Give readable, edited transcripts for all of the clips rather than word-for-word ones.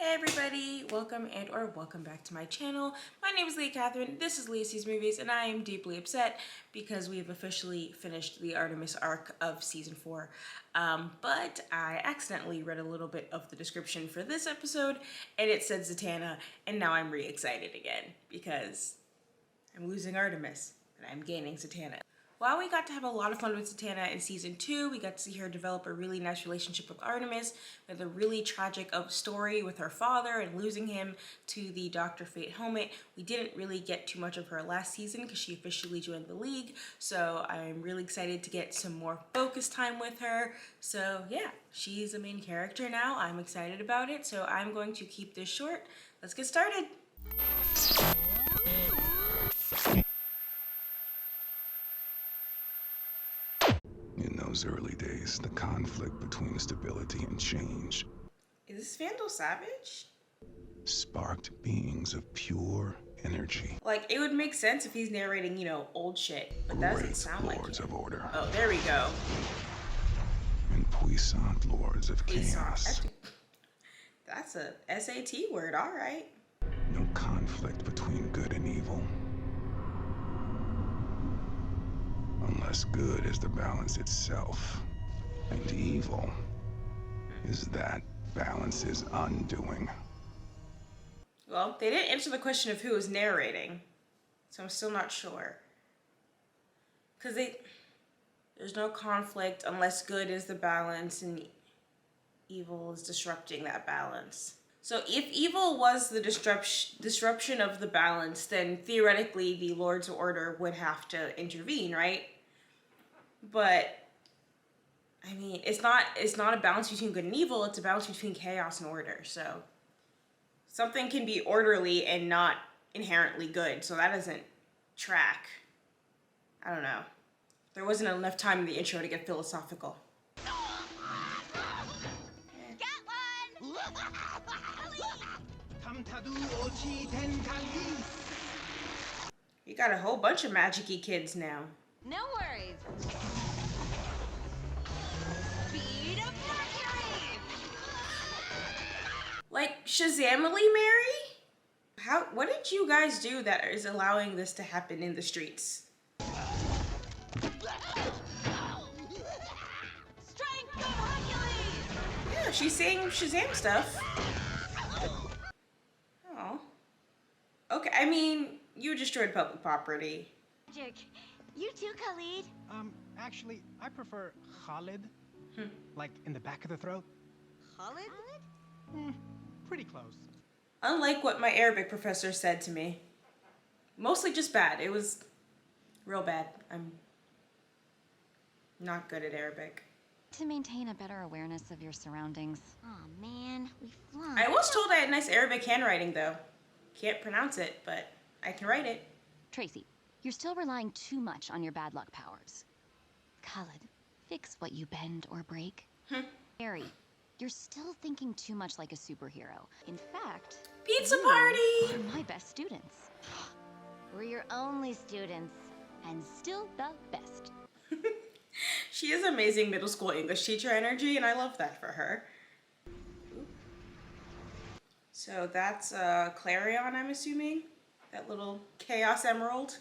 Hey everybody, welcome welcome back to my channel. My name is Leah Catherine, this is Leah Sees Movies, and I am deeply upset because we have officially finished the Artemis arc of season 4. But I accidentally read a little bit of the description for this episode and it said Zatanna, and now I'm re-excited again because I'm losing Artemis and I'm gaining Zatanna. While we got to have a lot of fun with Zatanna in season 2, we got to see her develop a really nice relationship with Artemis, with a really tragic story with her father and losing him to the Dr. Fate helmet. We didn't really get too much of her last season because she officially joined the League, so I'm really excited to get some more focus time with her. So yeah, she's a main character now. I'm excited about it, so I'm going to keep this short. Let's get started. In those early days, the conflict between stability and change Is this Vandal Savage? sparked beings of pure energy. Like, it would make sense if he's narrating, you know, old shit, but that doesn't sound like Lords it. of order. Oh, there we go. And puissant lords of chaos. That's a SAT word, all right. No conflict between good and evil. Unless good is the balance itself, and evil is that balance's undoing. Well, they didn't answer the question of who was narrating, so I'm still not sure. Because there's no conflict unless good is the balance and evil is disrupting that balance. So if evil was the disruption of the balance, then theoretically the Lords of Order would have to intervene, right? But I mean, it's not a balance between good and evil, it's a balance between chaos and order. So something can be orderly and not inherently good, so that doesn't track. I don't know. There wasn't enough time in the intro to get philosophical. You got a whole bunch of magic-y kids now. No worries. Speed of Mercury! Like, Shazamily Mary? What did you guys do that is allowing this to happen in the streets? Strength of Hercules! Yeah, she's saying Shazam stuff. Oh. Okay, I mean, you destroyed public property. Magic. You too, Khalid. Actually, I prefer Khalid. Like in the back of the throat. Khalid? Pretty close. Unlike what my Arabic professor said to me. Mostly just bad. It was real bad. I'm not good at Arabic. To maintain a better awareness of your surroundings. Oh man, we fly. I was told I had nice Arabic handwriting though. Can't pronounce it, but I can write it. Tracy, you're still relying too much on your bad luck powers. Khalid, fix what you bend or break. Harry, you're still thinking too much like a superhero. In fact, Pizza you party! are my best students. We're your only students. And still the best. She is amazing middle school English teacher energy, and I love that for her. So that's Clarion, I'm assuming? That little Chaos Emerald?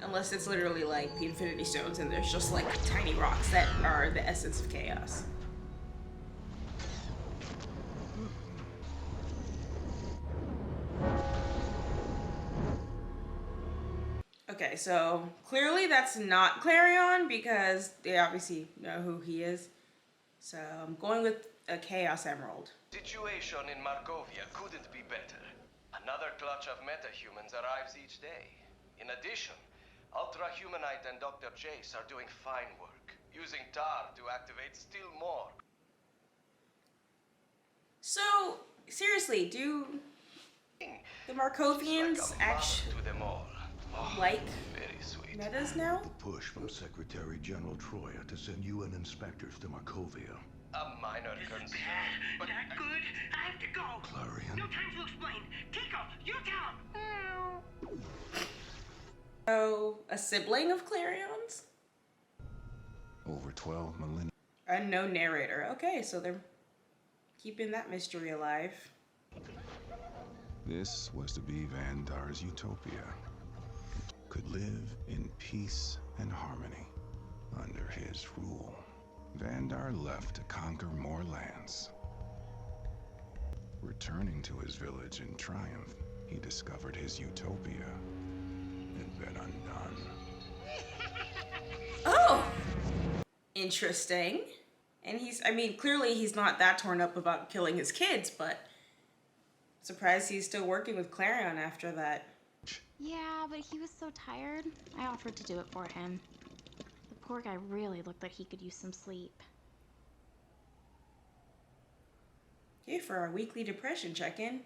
Unless it's literally like the Infinity Stones and there's just like tiny rocks that are the essence of chaos. Okay, so clearly that's not Clarion because they obviously know who he is. So I'm going with a Chaos Emerald. Situation in Markovia couldn't be better. Another clutch of metahumans arrives each day. In addition, Ultra Humanite and Dr. Jace are doing fine work, using tar to activate still more. So, seriously, do the Markovians actually to them all. Oh, like very sweet. metas now? Push from Secretary General Troya to send UN inspectors to Markovia. A minor concern, but Not good. I have to go. Clarion. No time to explain. Tico, you tell him. So, a sibling of Clarion's? Over 12 millennia. And no narrator. Okay, so they're Keeping that mystery alive. This was to be Vandar's utopia. Could live in peace and harmony under his rule. Vandar left to conquer more lands. Returning to his village in triumph, he discovered his utopia had been undone. Oh! Interesting. And clearly he's not that torn up about killing his kids, but surprised he's still working with Clarion after that. Yeah, but he was so tired. I offered to do it for him. The poor guy really looked like he could use some sleep. Hey, for our weekly depression check-in,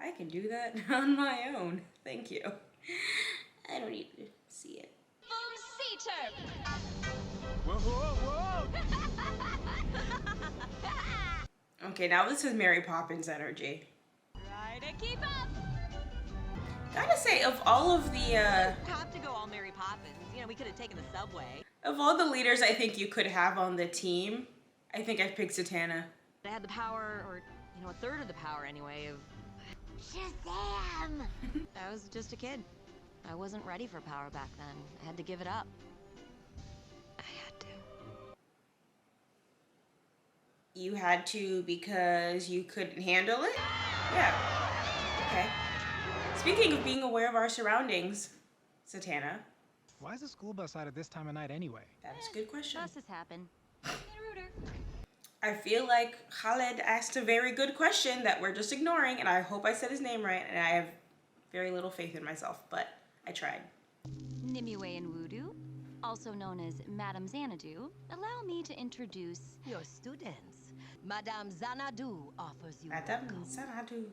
I can do that on my own. Thank you. I don't need to see it. Whoa, whoa, whoa! Okay, now this is Mary Poppins energy. Try to keep up. Gotta say, of all of the, Have to go all Mary Poppins. You know, we could have taken the subway. of all the leaders I think you could have on the team, I think I'd pick Zatanna. I had the power, or, you know, a third of the power anyway, of... Shazam! I was just a kid. I wasn't ready for power back then. I had to give it up. I had to. You had to because you couldn't handle it? Yeah. Okay. Speaking of being aware of our surroundings, Zatanna. Why is the school bus out at this time of night anyway? That's a good question. Buses happen. I feel like Khaled asked a very good question that we're just ignoring, and I hope I said his name right, and I have very little faith in myself, but I tried. Nimue and Wudu, also known as Madame Xanadu, allow me to introduce Your students. Madame Xanadu offers you Madame welcome. Xanadu.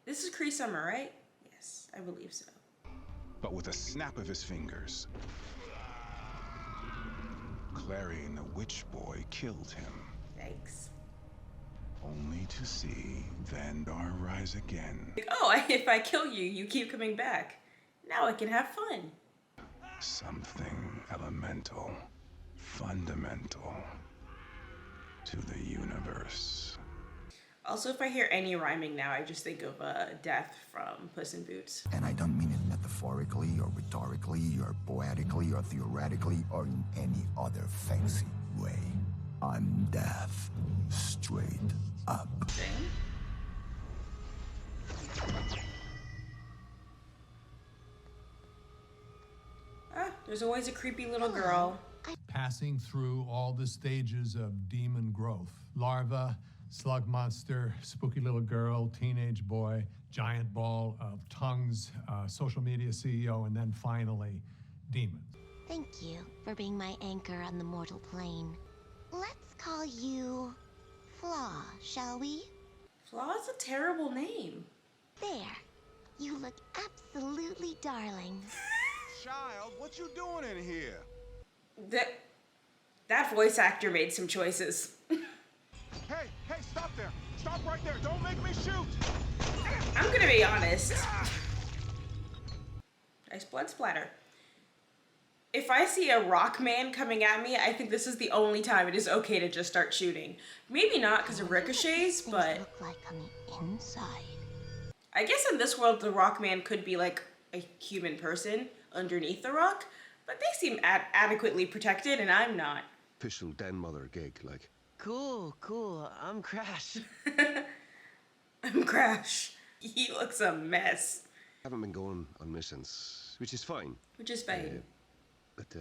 This is Kree Summer, right? Yes, I believe so. But with a snap of his fingers, Clarion the Witch Boy killed him. Thanks. Only to see Vandar rise again. Like, oh, if I kill you, you keep coming back. Now I can have fun. Something elemental, fundamental to the universe. Also, if I hear any rhyming now, I just think of Death from Puss in Boots. And I don't mean it metaphorically or rhetorically or poetically or theoretically or in any other fancy way. I'm death, straight up. Ah, there's always a creepy little girl. Passing through all the stages of demon growth. Larva, slug monster, spooky little girl, teenage boy, giant ball of tongues, social media CEO, and then finally, demon. Thank you for being my anchor on the mortal plane. Let's call you Flaw, shall we? Flaw is a terrible name. There. You look absolutely darling. Child, what you doing in here? That voice actor made some choices. Hey, stop there! Stop right there! Don't make me shoot! I'm gonna be honest. Nice blood splatter. If I see a rock man coming at me, I think this is the only time it is okay to just start shooting. Maybe not because of ricochets, but Look like on the inside. I guess in this world the rock man could be like a human person underneath the rock, but they seem adequately protected and I'm not. Official den mother gig, like. Cool. I'm Crash. I'm Crash. He looks a mess. I haven't been going on missions, which is fine. Which is fine. But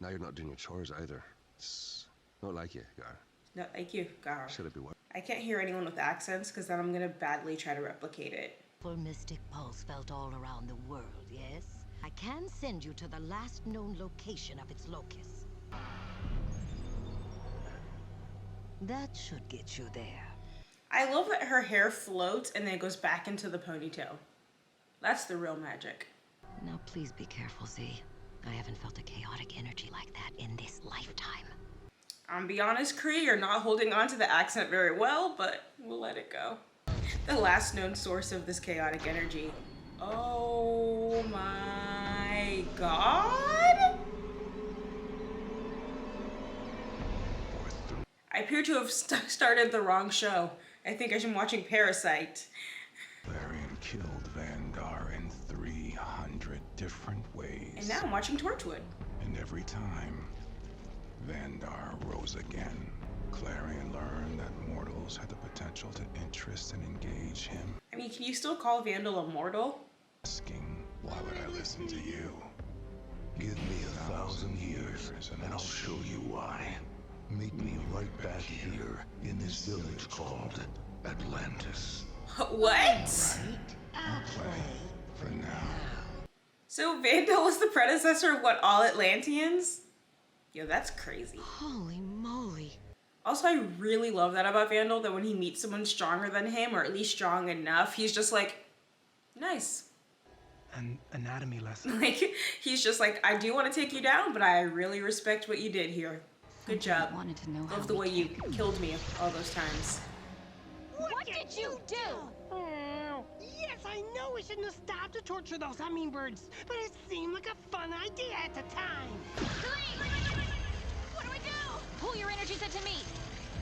now you're not doing your chores either. It's not like you, Gar. Not like you, Gar. Should it be what? I can't hear anyone with accents because then I'm gonna badly try to replicate it. For Mystic Pulse felt all around the world, yes? I can send you to the last known location of its locus. That should get you there. I love that her hair floats and then it goes back into the ponytail. That's the real magic. Now please be careful, Z. I haven't felt a chaotic energy like that in this lifetime. I'm be honest, Kree, you're not holding on to the accent very well, but we'll let it go. The last known source of this chaotic energy. Oh my god! I appear to have started the wrong show. I think I'm watching Parasite. Clarion killed Vandal in 300 different ways. And now I'm watching Torchwood. And every time, Vandal rose again. Clarion learned that mortals had the potential to interest and engage him. I mean, can you still call Vandal a mortal? Asking, why would I listen to you? Give me 1,000 years, and I'll show you why. Meet me right back here in this village called Atlantis. What? I'll play for now. So Vandal was the predecessor of what, all Atlanteans? Yo, that's crazy. Holy moly. Also, I really love that about Vandal, that when he meets someone stronger than him, or at least strong enough, he's just like, nice. An anatomy lesson. Like, he's just like, I do want to take you down, but I really respect what you did here. Good job. Wanted to know Love the way you killed me all those times. What did you do? Oh, yes, I know we shouldn't have stopped to torture those hummingbirds, but it seemed like a fun idea at the time. What do we do? Pull your energies into me.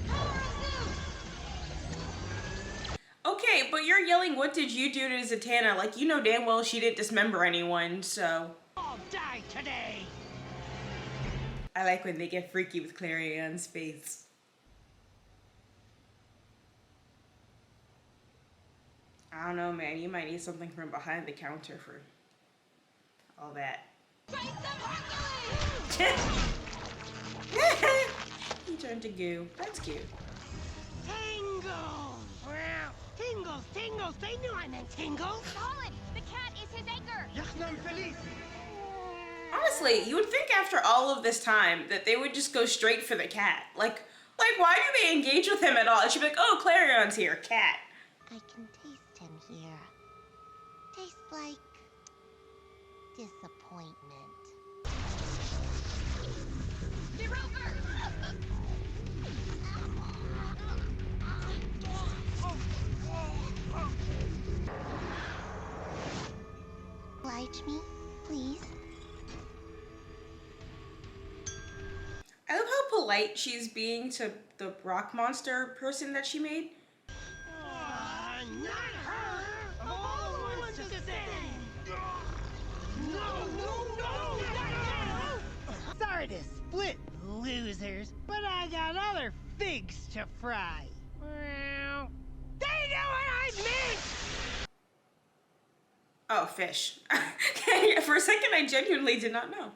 Power of Zeus. Okay, but you're yelling, what did you do to Zatanna? Like, you know damn well she didn't dismember anyone, so. All die today. I like when they get freaky with Clarion's face. I don't know, man. You might need something from behind the counter for all that. He turned to goo. That's cute. Tingles! Well, tingles, tingles. They knew I meant tingles. Colin, the cat is his anchor. Honestly, you would think after all of this time that they would just go straight for the cat. Like why do they engage with him at all? It should be like, oh, Clarion's here, cat. I can taste him here. Tastes like disappointment. Oblige me, please. I love how polite she's being to the rock monster person that she made. Not her! Of all the ones to say! No! Sorry to split, losers, but I got other figs to fry. Well, they know what I meant! Oh, fish. For a second, I genuinely did not know.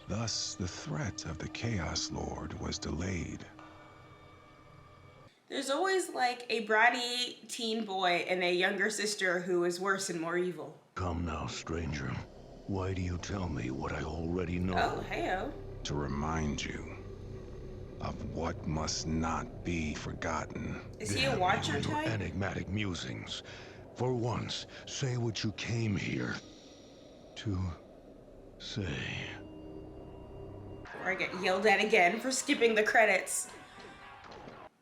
Thus, the threat of the Chaos Lord was delayed. There's always like a bratty teen boy and a younger sister who is worse and more evil. Come now, stranger. Why do you tell me what I already know? Oh, heyo. To remind you of what must not be forgotten. Is he a watcher Your type? enigmatic musings. For once, say what you came here to say. Or I get yelled at again for skipping the credits.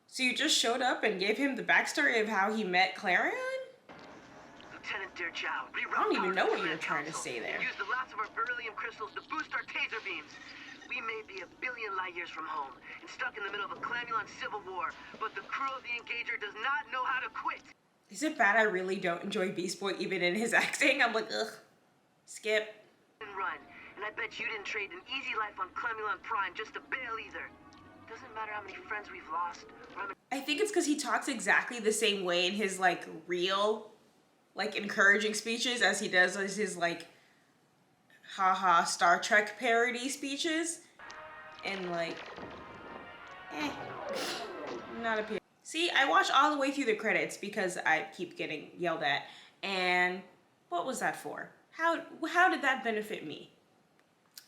So you just showed up and gave him the backstory of how he met Clarion? Lieutenant Deerchow, I don't even know what you were trying to say there. Use the last of our beryllium crystals to boost our taser beams. We may be a billion light years from home and stuck in the middle of a Clamulan civil war, but the crew of the Engager does not know how to quit. Is it bad I really don't enjoy Beast Boy even in his acting? I'm like, ugh. Skip. And run, and I bet you didn't trade an easy life on Clamulan Prime just to bail either. Doesn't matter how many friends we've lost, or how many... I think it's because he talks exactly the same way in his, like, real, like, encouraging speeches as he does as his, like, haha Star Trek parody speeches. And, like, not a PR. See, I watched all the way through the credits because I keep getting yelled at. And what was that for? How did that benefit me?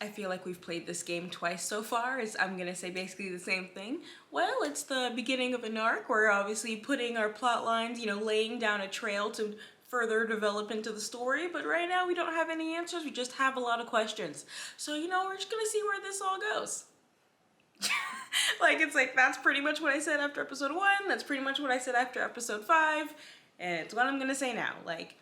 I feel like we've played this game twice so far, as I'm gonna say basically the same thing. Well, it's the beginning of an arc. We're obviously putting our plot lines, you know, laying down a trail to further develop into the story, but right now we don't have any answers, we just have a lot of questions. So, you know, we're just gonna see where this all goes. Like, it's like, that's pretty much what I said after episode 1, that's pretty much what I said after episode 5, and it's what I'm gonna say now. Like,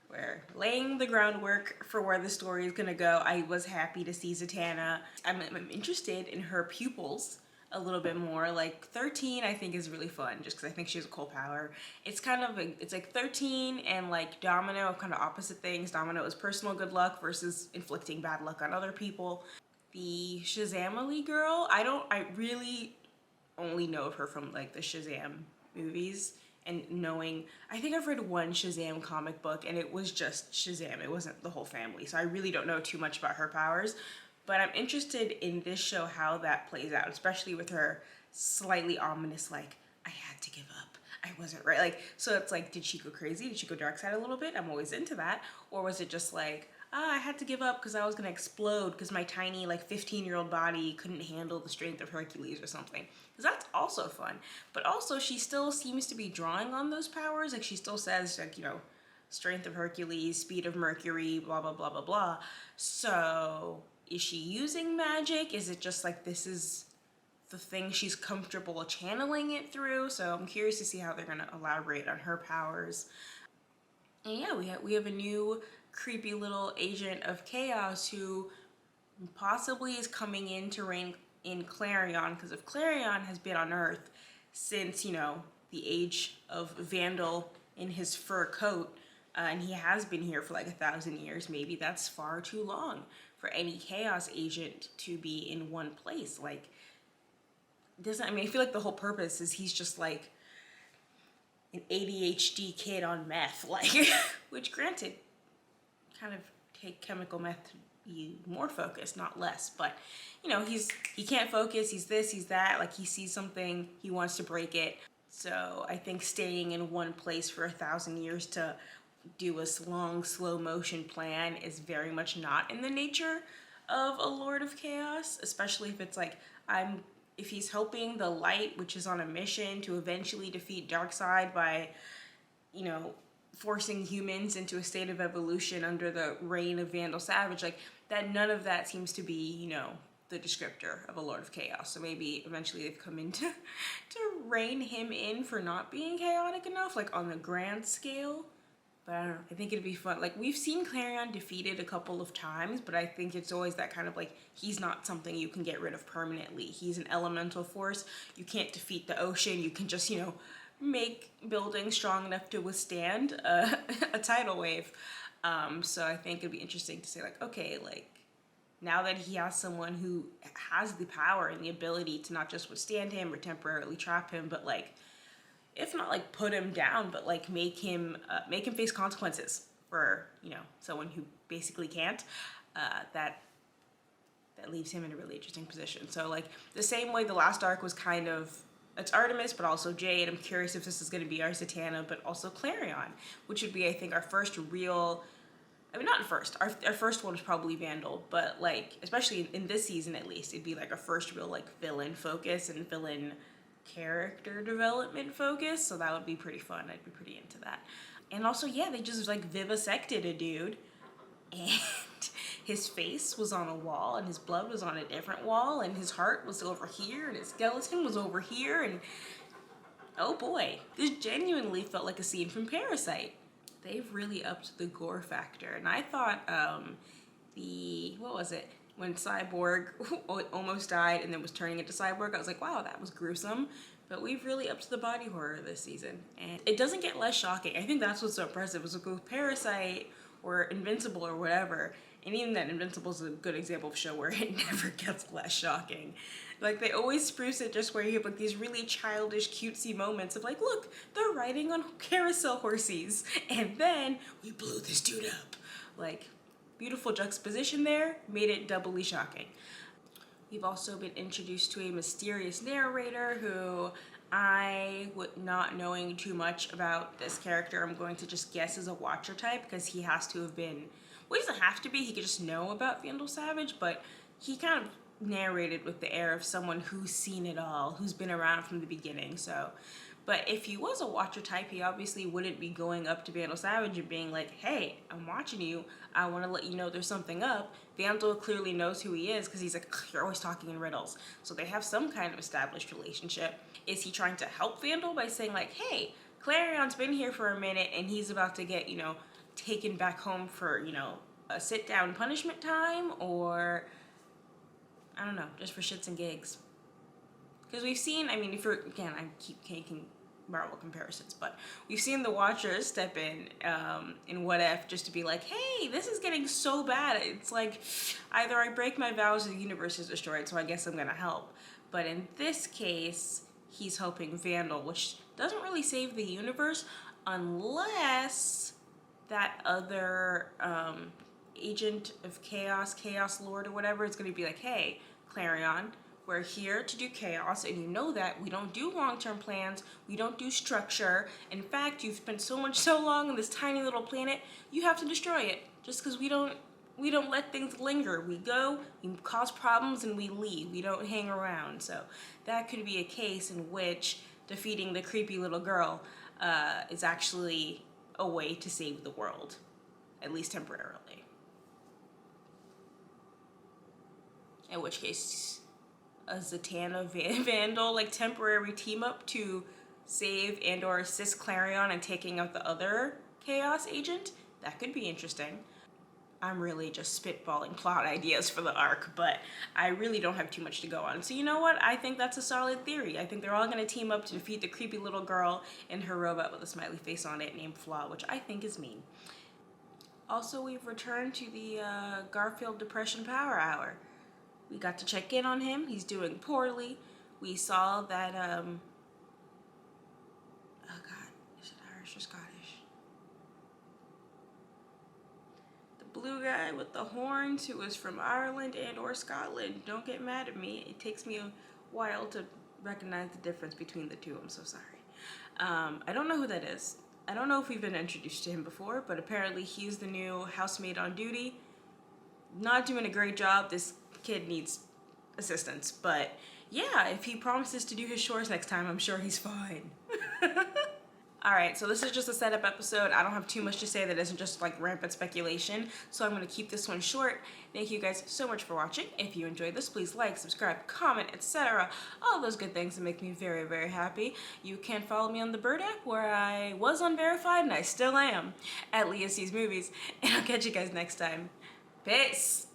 we're laying the groundwork for where the story is gonna go. I was happy to see Zatanna. I'm interested in her pupils. a little bit more. Like 13 I think is really fun just because I think she has a cool power. It's kind of it's like 13 and like Domino are kind of opposite things. Domino is personal good luck versus inflicting bad luck on other people. The Shazamily girl, I really only know of her from like the Shazam movies and knowing, I think I've read one Shazam comic book and it was just Shazam, it wasn't the whole family, so I really don't know too much about her powers. But I'm interested in this show how that plays out, especially with her slightly ominous, like, I had to give up. I wasn't right. Like, so it's like, did she go crazy? Did she go dark side a little bit? I'm always into that. Or was it just like, I had to give up because I was going to explode because my tiny, like, 15-year-old body couldn't handle the strength of Hercules or something? Because that's also fun. But also, she still seems to be drawing on those powers. Like, she still says, like, you know, strength of Hercules, speed of Mercury, blah, blah, blah, blah, blah. So is she using magic? Is it just like this is the thing she's comfortable channeling it through? So I'm curious to see how they're going to elaborate on her powers. And yeah, we have a new creepy little agent of chaos who possibly is coming in to reign in Clarion, because if Clarion has been on Earth since, you know, the age of Vandal in his fur coat, and he has been here for like 1,000 years, maybe that's far too long for any chaos agent to be in one place. Like, doesn't, I mean, I feel like the whole purpose is he's just like an ADHD kid on meth, like, which granted, kind of take chemical meth to be more focused, not less, but you know, he can't focus, he's this, he's that, like he sees something, he wants to break it. So I think staying in one place for 1,000 years to do a long slow motion plan is very much not in the nature of a Lord of Chaos, especially if it's like, if he's helping the light, which is on a mission to eventually defeat Darkseid by, you know, forcing humans into a state of evolution under the reign of Vandal Savage, like that, none of that seems to be, you know, the descriptor of a Lord of Chaos. So maybe eventually they've come in to rein him in for not being chaotic enough, like on the grand scale. But I don't know, I think it'd be fun. Like, we've seen Clarion defeated a couple of times, but I think it's always that kind of like, he's not something you can get rid of permanently. He's an elemental force. You can't defeat the ocean. You can just, you know, make buildings strong enough to withstand a tidal wave. So I think it'd be interesting to say like, okay, like, now that he has someone who has the power and the ability to not just withstand him or temporarily trap him, but like, if not like put him down, but like make him face consequences for, you know, someone who basically can't, that leaves him in a really interesting position. So like the same way the last arc was kind of, it's Artemis, but also Jade. I'm curious if this is going to be our Zatanna, but also Clarion, which would be, I think, our first real, I mean, not first, our first one was probably Vandal, but like, especially in this season at least, it'd be like our first real like villain focus and villain character development focus, so that would be pretty fun. I'd be pretty into that. And also, yeah, they just like vivisected a dude and his face was on a wall and his blood was on a different wall and his heart was over here and his skeleton was over here, and oh boy, this genuinely felt like a scene from Parasite. They've really upped the gore factor, and I thought what was it? When Cyborg almost died and then was turning into Cyborg, I was like, wow, that was gruesome. But we've really upped the body horror this season. And it doesn't get less shocking. I think that's what's so impressive. It was with Parasite or Invincible or whatever. And even then, Invincible is a good example of a show where it never gets less shocking. Like, they always spruce it just where you have like these really childish, cutesy moments of like, look, they're riding on carousel horses. And then we blew this dude up. Like, beautiful juxtaposition there, made it doubly shocking. We've also been introduced to a mysterious narrator who not knowing too much about this character, I'm going to just guess is a Watcher type, because he has to have been, well, he doesn't have to be, he could just know about Vandal Savage, but he kind of narrated with the air of someone who's seen it all, who's been around from the beginning. So, but if he was a Watcher type, he obviously wouldn't be going up to Vandal Savage and being like, hey, I'm watching you, I want to let you know there's something up. Vandal clearly knows who he is because he's like, you're always talking in riddles. So they have some kind of established relationship. Is he trying to help Vandal by saying like, hey, Clarion's been here for a minute and he's about to get, you know, taken back home for, you know, a sit-down punishment time, or I don't know, just for shits and gigs? Because we've seen, I mean, if you're, again, I keep making Marvel comparisons, but we've seen the Watchers step in What If, just to be like, hey, this is getting so bad. It's like, either I break my vows or the universe is destroyed, so I guess I'm gonna help. But in this case, he's helping Vandal, which doesn't really save the universe unless that other agent of Chaos, Chaos Lord or whatever, is gonna be like, hey, Clarion, we're here to do chaos, and you know that we don't do long-term plans, we don't do structure. In fact, you've spent so long on this tiny little planet, you have to destroy it. Just because we don't let things linger. We go, we cause problems, and we leave. We don't hang around. So that could be a case in which defeating the creepy little girl is actually a way to save the world, at least temporarily. In which case, a Zatanna Vandal like temporary team up to save and or assist Clarion in taking out the other Chaos agent, that could be interesting. I'm really just spitballing plot ideas for the arc, but I really don't have too much to go on. So you know what? I think that's a solid theory. I think they're all gonna team up to defeat the creepy little girl and her robot with a smiley face on it named Flaw, which I think is mean. Also, we've returned to the Garfield Depression Power Hour. We got to check in on him. He's doing poorly. We saw that, oh God, is it Irish or Scottish? The blue guy with the horns who was from Ireland and or Scotland. Don't get mad at me. It takes me a while to recognize the difference between the two. I'm so sorry. I don't know who that is. I don't know if we've been introduced to him before, but apparently he's the new housemaid on duty. Not doing a great job. This kid needs assistance, but yeah, if he promises to do his chores next time, I'm sure he's fine. Alright, so this is just a setup episode. I don't have too much to say that isn't just like rampant speculation, so I'm going to keep this one short. Thank you guys so much for watching. If you enjoyed this, please like, subscribe, comment, etc. All those good things that make me very, very happy. You can follow me on the Bird app, where I was unverified and I still am, at Leah Sees Movies, and I'll catch you guys next time. Peace!